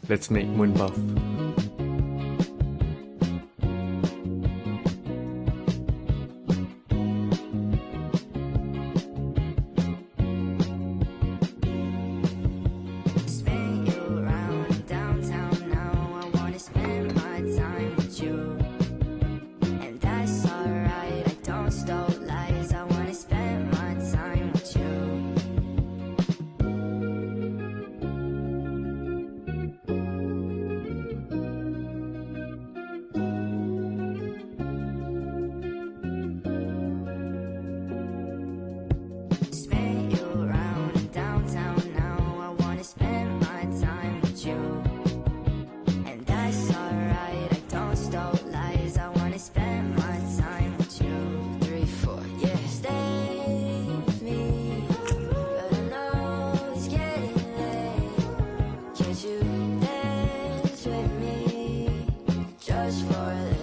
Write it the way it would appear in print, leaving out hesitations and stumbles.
Let's make Moonbao. Spin you around downtown now. I wanna spend my time with you, and that's alright. I don't stop lies. I wanna spend my time with you. Spin you around downtown now. I wanna spend my time with you, and that's alright. I don't stop lies. I wanna spend my time with you. 3, 4, yeah. Stay with me, but I know it's getting late. Can't you dance with me just for a